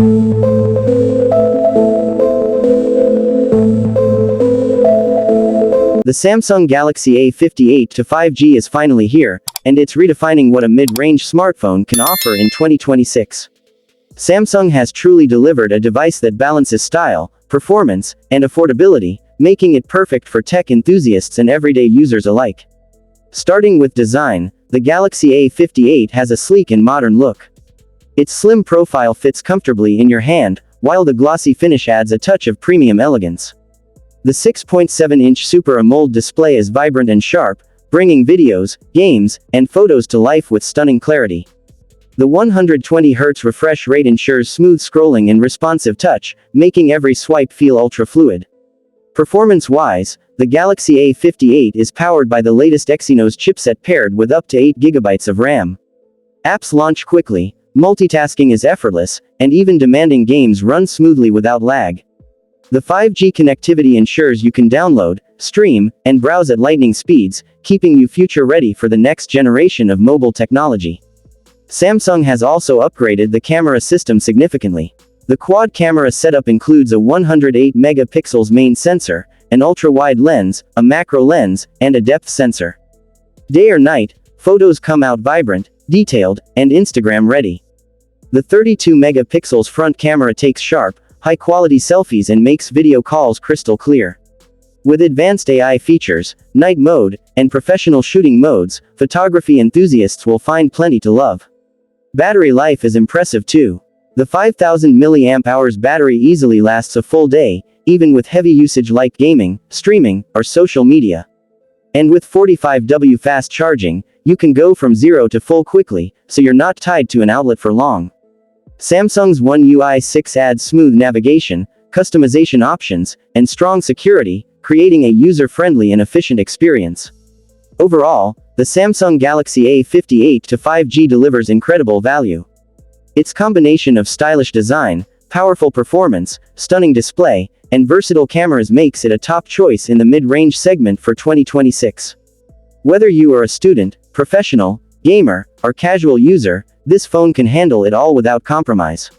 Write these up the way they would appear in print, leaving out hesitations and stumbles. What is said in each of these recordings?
The Samsung Galaxy A58 to 5G is finally here, and it's redefining what a mid-range smartphone can offer in 2026. Samsung has truly delivered a device that balances style, performance, and affordability, making it perfect for tech enthusiasts and everyday users alike. Starting with design, the Galaxy A58 has a sleek and modern look. Its slim profile fits comfortably in your hand, while the glossy finish adds a touch of premium elegance. The 6.7-inch Super AMOLED display is vibrant and sharp, bringing videos, games, and photos to life with stunning clarity. The 120Hz refresh rate ensures smooth scrolling and responsive touch, making every swipe feel ultra-fluid. Performance-wise, the Galaxy A58 is powered by the latest Exynos chipset paired with up to 8 GB of RAM. Apps launch quickly, multitasking is effortless, and even demanding games run smoothly without lag. The 5G connectivity ensures you can download, stream, and browse at lightning speeds, keeping you future-ready for the next generation of mobile technology. Samsung has also upgraded the camera system significantly. The quad camera setup includes a 108 megapixels main sensor, an ultra-wide lens, a macro lens, and a depth sensor. Day or night, photos come out vibrant, detailed, and Instagram-ready. The 32 megapixels front camera takes sharp, high-quality selfies and makes video calls crystal clear. With advanced AI features, night mode, and professional shooting modes, photography enthusiasts will find plenty to love. Battery life is impressive too. The 5000 mAh battery easily lasts a full day, even with heavy usage like gaming, streaming, or social media. And with 45W fast charging, you can go from 0 to full quickly, so you're not tied to an outlet for long. Samsung's One UI 6 adds smooth navigation, customization options, and strong security, creating a user-friendly and efficient experience. Overall, the Samsung Galaxy A58 to 5G delivers incredible value. Its combination of stylish design, powerful performance, stunning display, and versatile cameras makes it a top choice in the mid-range segment for 2026. Whether you are a student, professional, gamer, or casual user, this phone can handle it all without compromise.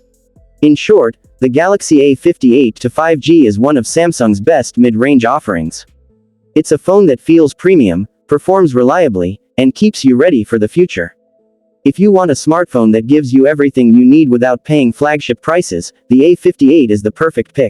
In short, the Galaxy A58 to 5G is one of Samsung's best mid-range offerings. It's a phone that feels premium, performs reliably, and keeps you ready for the future. If you want a smartphone that gives you everything you need without paying flagship prices, the A58 is the perfect pick.